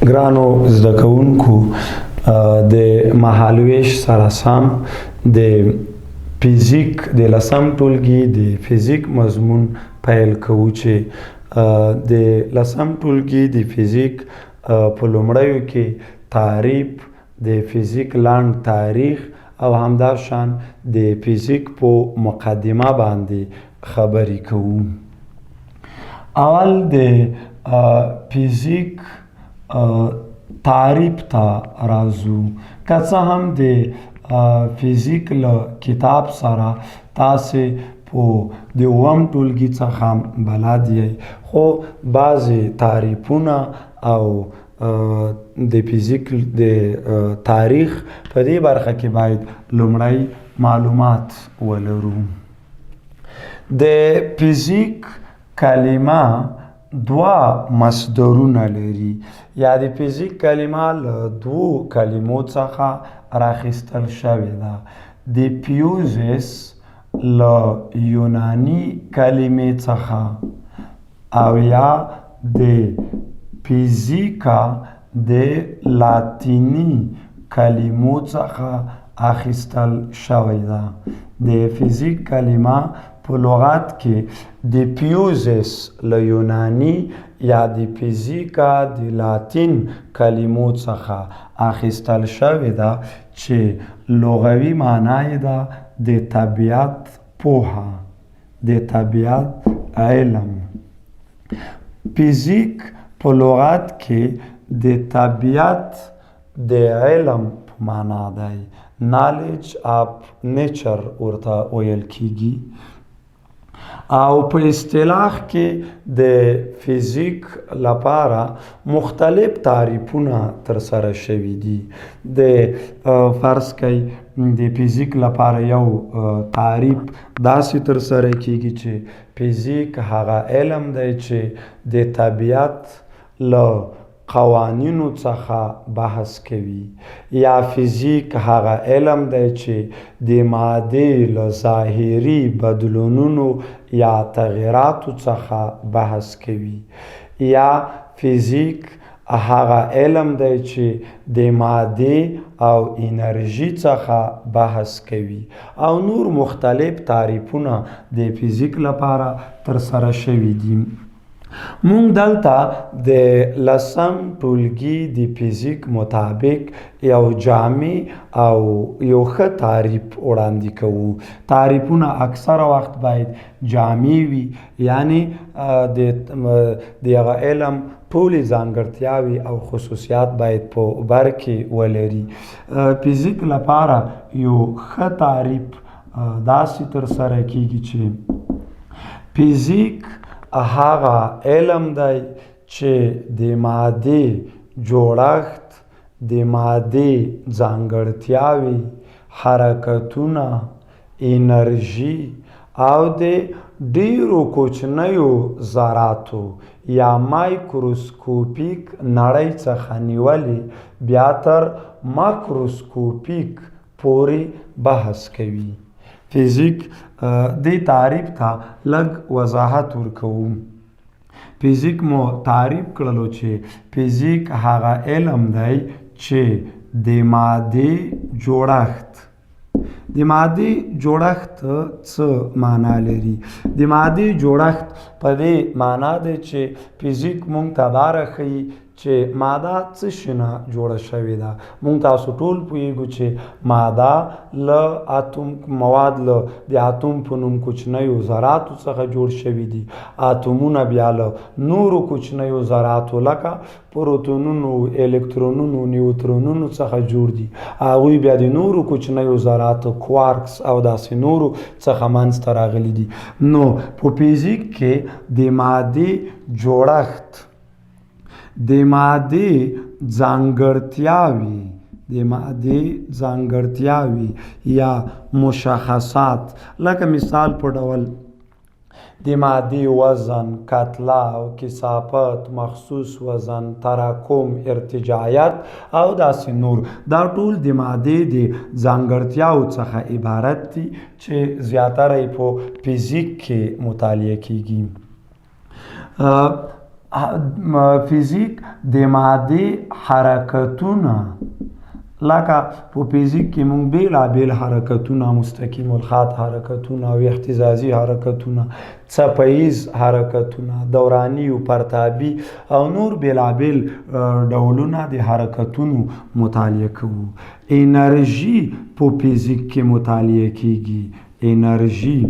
ګرانو زده کوونکو د مهالوېش سره سم د فزیک د لسم ټولګي د فزیک مضمون پیل کوو چې د لسم ټولګي د فزیک په لومړیو کې تعریف د فزیک لاند تاریخ او همداشان د فزیک په مقدمه باندې خبرې کوو. اول د فزیک تعریف ته راځو. که څه هم د فزیک له کتاب سره تاسې په د اووم ټولګي څخه بلد یئ، خو بعضې تعریفونه او د فزیک د تاریخ په دې برخه کې باید لومړی معلومات ولرو. د فزیک کلمه دوه مصدرونه لري، یا د فزیک کلمه له دوو کلمو څخه راخیستل شوې ده. د فیوزس له یوناني کلمې څخه او یا د فیزیکا د لاتینی کلمو څخه اخیستل شوې ده. د فزیک کلمه په لغت کې د فیوزس له یوناني یا د فیزیکا د لاتین کلمو څخه اخیستل شوې ده چې لغوي معنا یې ده د طبیعت پوهه، د طبیعت علم. فزیک په لغت کې د طبیعت د علم په معنا دی. نالج اف نیچر ورته ویل کیږي. او په اصطلاح کې د فزیک لپاره مختلف تعریفونه ترسره شوي دي. د فرض کئ د فزیک لپاره یو تعریف داسې ترسره کیږي چې فزیک هغه علم دی چې د طبیعت له قوانینو څخه بحث کوي، یا فزیک هغه علم دی چې د مادې له ظاهري بدلونونو یا تغییراتو څخه بحث کوي، یا فزیک هغه علم دی چې د مادې او انرژي څخه بحث کوي، او نور مختلف تعریفونه د فزیک لپاره ترسره شوي دي. مونږ دلته د لسم ټولګي د فزیک مطابق یو جامع او یو ښه تعریف وړاندې کوو. تعریفونه اکثره وخت باید جامع وي، یعنی د هغه علم ټولې ځانګړتیاوې او خصوصیات باید په بر کې ولري. فزیک لپاره یو ښه تعریف داسې ترسره کیږي چې فزیک هغه علم دی چې د مادې جوړښت، د مادې ځانګړتیاوې، حرکتونه، انرژي او د ډیرو کوچنیو ذراتو یا مایکروسکوپیک نړۍ څخه نیولې بیا تر ماکروسکوپیک پورې بحث کوي. فزیک دې تعریف ته لږ وضاحت ورکوو. فزیک مو تعریف کړلو چې فزیک هغه علم دی چې د مادې جوړښت، د مادې جوړښت څه معنا لري؟ د مادې جوړښت په دې معنا دی چې فزیک مونږ ته دا راښیي چې ماده څه شي نه جوړه شوې ده. مونږ تاسو ټول پوهیږو چې ماده له مواد له د اتوم په نوم کوچنیو ذراتو څخه جوړ شوي دي. اتومونه بیا له نورو کوچنیو ذراتو لکه پروتونونو، الکترونونو، نیوترونونو څخه جوړ دي. هغوی بیا د نورو کوچنیو ذراتو کوارکس او داسې نورو څخه منځته راغلي دي. نو په فزیک کې د مادې جوړښت، د مادې ځانګړتیاوې یا مشخصات، لکه مثال په ډول د مادې وزن، کتله او کثافت، مخصوص وزن، تراکم، ارتجاعیت او داسې نور، دا ټول د مادې د ځانګړتیاو څخه عبارت دي چې زیاتره یې په فزیک کې مطالعه کیږي. فزیک د مادې حرکتونه لکه په فزیک کې موږ بیلابیل حرکتونه مستقیم الخط حرکتونه او اهتزازي حرکتونه څپهیز حرکتونه دورانی او پرتابي او نور بیلابیل ډولونه د حرکتونو مطالعه کوو. انرژي په فزیک کې مطالعه کیږي. انرژي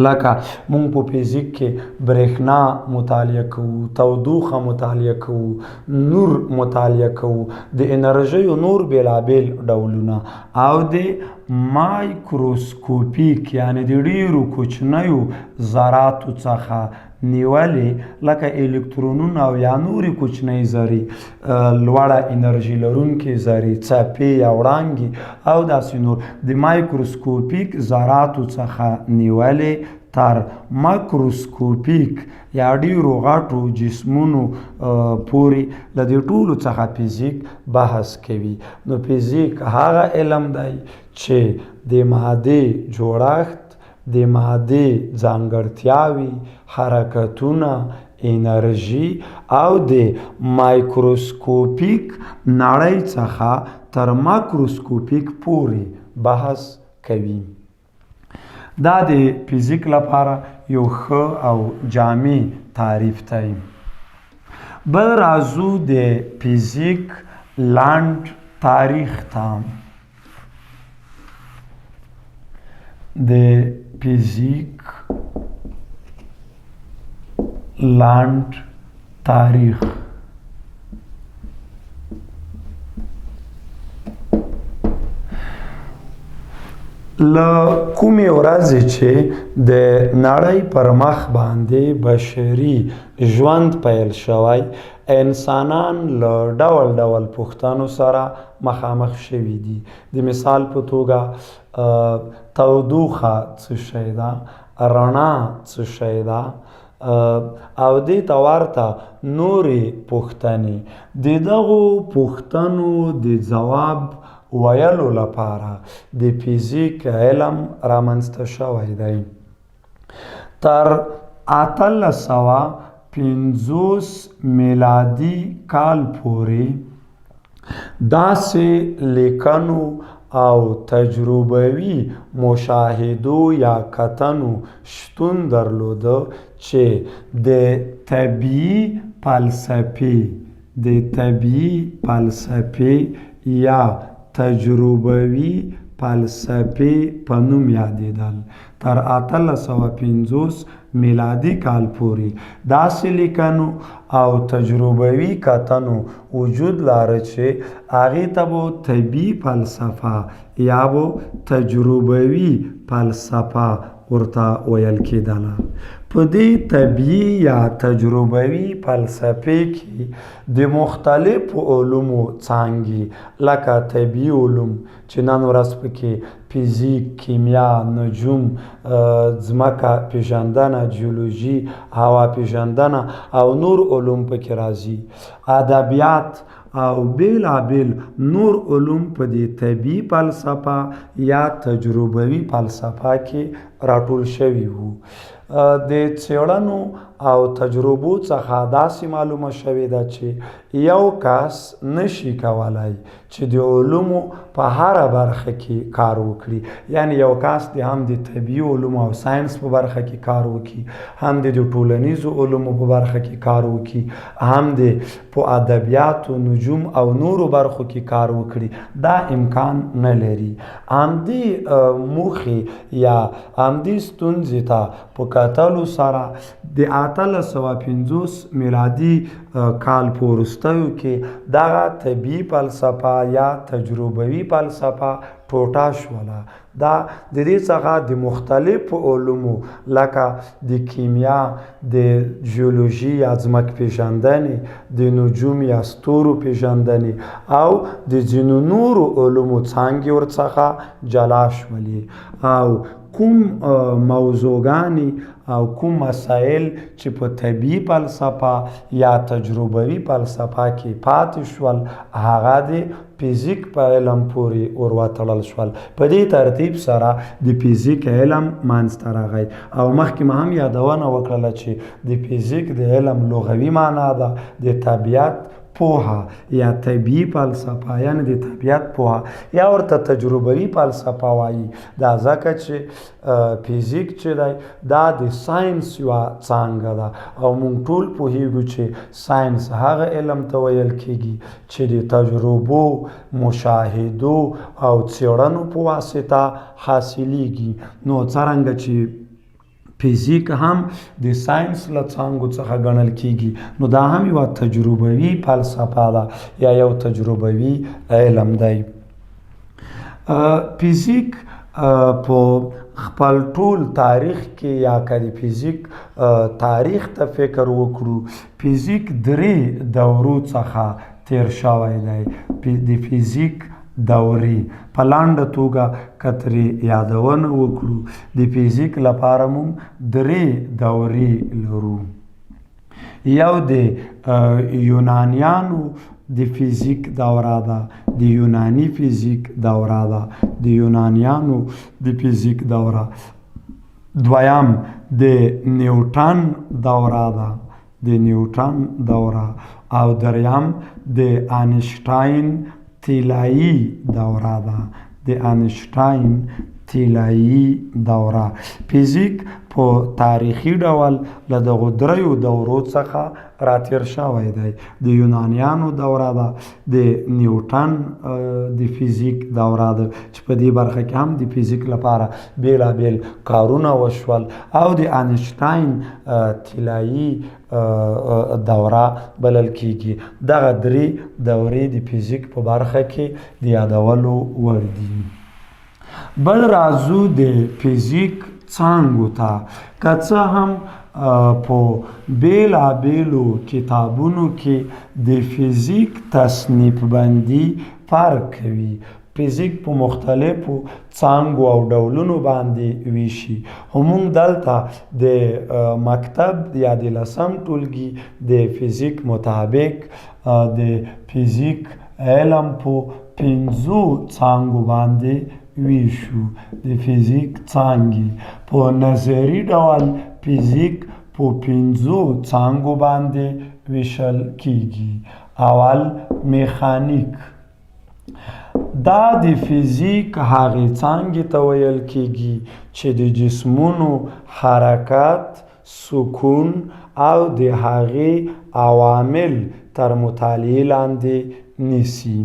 لکه مونږ په فزیک کې برېښنا مطالعه کوو، تودوخه مطالعه کوو، نور مطالعه کوو، د انرژیو نور بیلابیل ډولونه او د مایکروسکوپیک یعنی د ډیرو کوچنیو ذراتو څخه نیولې لکه الکترونونه او یا نورې کوچنۍ ذرې لوړه انرژي لرونکې ذرې څپې یا وړانګې او داسې نور د مایکروسکوپیک ذراتو څخه نیولې تر ماکروسکوپیک یا ډیرو غټو جسمونو پورې له دې ټولو څخه فزیک بحث کوي. نو فزیک هغه علم دی چې د مادې جوړښت، د مادې ځانګړتیاوې، حرکتونه، انرژي او د مایکروسکوپیک نړۍ څخه تر ماکروسکوپیک پورې بحث کوي. دا د فزیک لپاره یو ښه او جامع تعریف دی. بل راځو د فزیک لنډ تاریخ ته. د فزیک لنډ تاریخ له کومې ورځې چې د نړۍ پر مخ باندې بشري ژوند پیل شوی، انسانان له ډول ډول پوښتنو سره مخامخ شوي دي. د مثال په توګه تودوخه څه شی ده، رڼا څه شی ده او دې ته ورته نورې پوښتنې. د دغو پوښتنو د ځواب ویلو لپاره د فزیک علم رامنځته شوی دی. تر 1850 میلادي کال پورې داسې لیکنو او تجربوي مشاهدو یا کتنو شتون درلوده چې د طبیعي فلسفې یا تجربوي فلسفې په نوم یادېدل. تر 1850 میلادي کال پورې داسې لیکنو او تجربوي کتنو وجود لاره چې هغې ته به طبیعي فلسفه یا به تجربوي فلسفه ورته ویل کېدله. په دې طبیعي یا تجربوي فلسفې کې د مختلفو علومو څانګې لکه طبیعي علوم چې نن ورځ پکې فزیک، کیمیا، نجوم، ځمکه پیژندنه، جیولوژي، هوا پیژندنه او نور علوم پکې راځي، ادبیات او بیلابیل نور علوم په دې طبیعي فلسفه یا تجربوي فلسفه کې راټول شوي وو. د څېړنو او تجربو څخه داسې معلومه شوې ده چې یو کس نشي کولای چې د علومو په هره برخه کې کار وکړي. یعنی یو کس هم د طبیعي علومو او ساینس په برخه کې کار وکړي، هم د ټولنیزو علومو په برخه کې کار وکړي، هم د په ادبیاتو، نجوم او نورو برخو کې کار وکړي. دا امکان نه لري. همدې موخې یا همدې ستونزې ته په کتلو سره د 1850 میلادي کال په وروستیو کې دغه طبیعي فلسفه یا تجربوي فلسفه ټوټه شوله. دا د دې څخه د مختلفو علومو لکه د کیمیا، د جیولوژي یا ځمکې پیژندنې، د نجوم یا ستورو پیژندنې او د ځینو نورو علومو څانګې ورڅخه جلا شولې او کوم موضوعګانې او کوم مسایل چې په طبیعي فلسفه یا تجربوي فلسفه کې پاتې شول هغه د فزیک په علم پورې وروتړل شول. په دې ترتیب سره د فزیک علم منځته راغی او مخکې ما هم یادونه وکړله چې د فزیک د علم لغوي معنا ده د طبیعت پوهه یا طبیعي فلسفه، یعنی د طبیعت پوهه یا ورته تجربوي فلسفه وایي. دا ځکه چې فزیک چې دی دا د ساینس یوه څانګه ده او موږ ټول پوهیږو چې ساینس هغه علم ته ویل کیږي چې د تجربو، مشاهدو او څیړنو په واسطه حاصلیږي. نو څرنګه چې فزیک هم د ساینس له څانګو څخه ګڼل کیږي، نو دا هم یوه تجربوي فلسفه ده یا یو تجربوي علم دی. فزیک په خپل ټول تاریخ کې یا که د فزیک تاریخ ته فکر وکړو، فزیک 3 دورو څخه تیر شوی دی. د فزیک دورې په لنډه توګه که ترې یادونه وکړو، د فزیک لپاره موږ 3 دورې لرو. یو د یونانیانو د فزیک دوره ده، د یوناني فزیک دوره ده، د یونانیانو د فزیک دوره. دویم د نیوټن دوره ده، د نیوټن دوره. او دریم د آینشټاین طلایی دوره ده، د آینشټاین طلایی دوره. فزیک په تاریخي ډول له دغو 3 دورو څخه راتیر شوی دی. د یونانیانو دوره ده، د نیوټن د فزیک دوره ده چې په دې برخه کې هم د فزیک لپاره بیلابیل کارونه وشول، او د آینشټاین طلایی دوره بلل کیږي. دغه 3 دورې د فزیک په برخه کې د یادولو وړ دي. بل راځو د فزیک څانګو ته. که څه هم په بیلابیلو کتابونو کې د فزیک تصنیف بندي فرق کوي، فزیک په مختلفو څانګو او ډولونو باندې ویشي، خو موږ دلته د مکتب یا د 10م ټولګي د فزیک مطابق د فزیک علم په 5 څانګو باندې ویشو. د فزیک څانګې په نظري ډول فزیک په 5 څانګو باندې ویشل کیږي. اول میخانیک. دا د فزیک هغې څانګې ته ویل کیږي چې د جسمونو حرکت، سکون او د هغې عوامل تر مطالعې لاندې نیسي.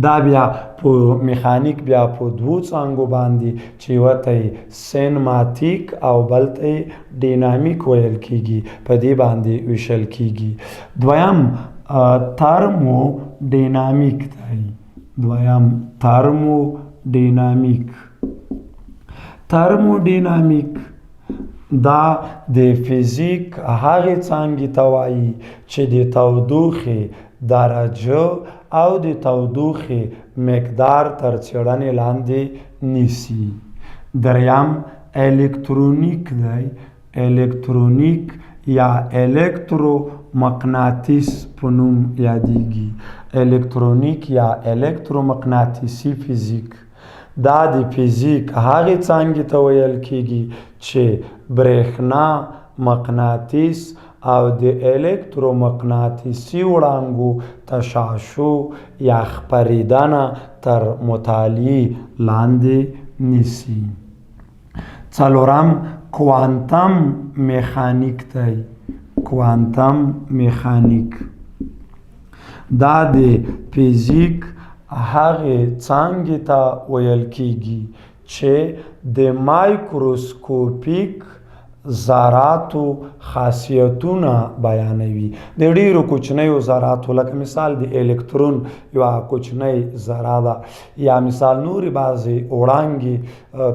دا بیا په میخانیک بیا په 2 څانګو باندې چې یوه ته یې سینماتیک او بل ته یې ډینامیک ویل کیږي، په دې باندې ویشل کیږي. دویم ترمو ډینامیک دی. دویم ترمو ډینامیک. ترمو ډینامیک دا د فزیک هغې څانګې ته وایي چې د تودوخې درجه او د تودوخې مقدار تر څیړنې لاندې نیسي. دریم الکترونیک دی. الکترونیک یا الکترومقناطیس په نوم یادیږي. الکترونیک یا الکترومقناطیسي فزیک. دا د فزیک هغې څانګې ته ویل کیږي چې برېښنا، مقناطیس او د الکترومقناطیسي وړانګو تشعشع یا خپرېدنه تر مطالعې لاندې نیسي. څلورم کوانتم میخانیک دی. کوانتم میخانیک دا د فزیک هغې څانګې ته ویل کیږي چې د مایکروسکوپیک ذراتو خاصیتونه بیانوي. د ډیرو کوچنیو ذراتو لکه مثال د الکترون یوه کوچنۍ ذره ده، یا مثال نورې بعضې وړانګې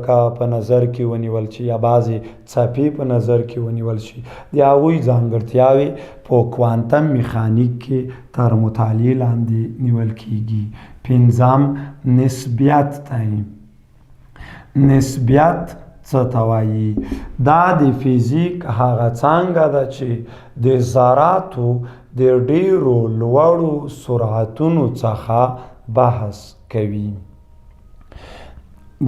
که په نظر کې ونیول شي یا بعضې څپې په نظر کې ونیول شي، د هغوی ځانګړتیاوې په کوانتم میخانیک کې تر مطالعې لاندې نیول کیږي. پنځم نسبیت دی. نسبیت څه ته وایي؟ دا د فزیک هغه څانګه ده چې د ذراتو د ډیرو لوړو سرعتونو څخه بحث کوي.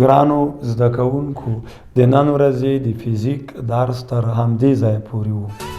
ګرانو زده کوونکو، د نن ورځې د فزیک درس تر همدې ځایه پورې و.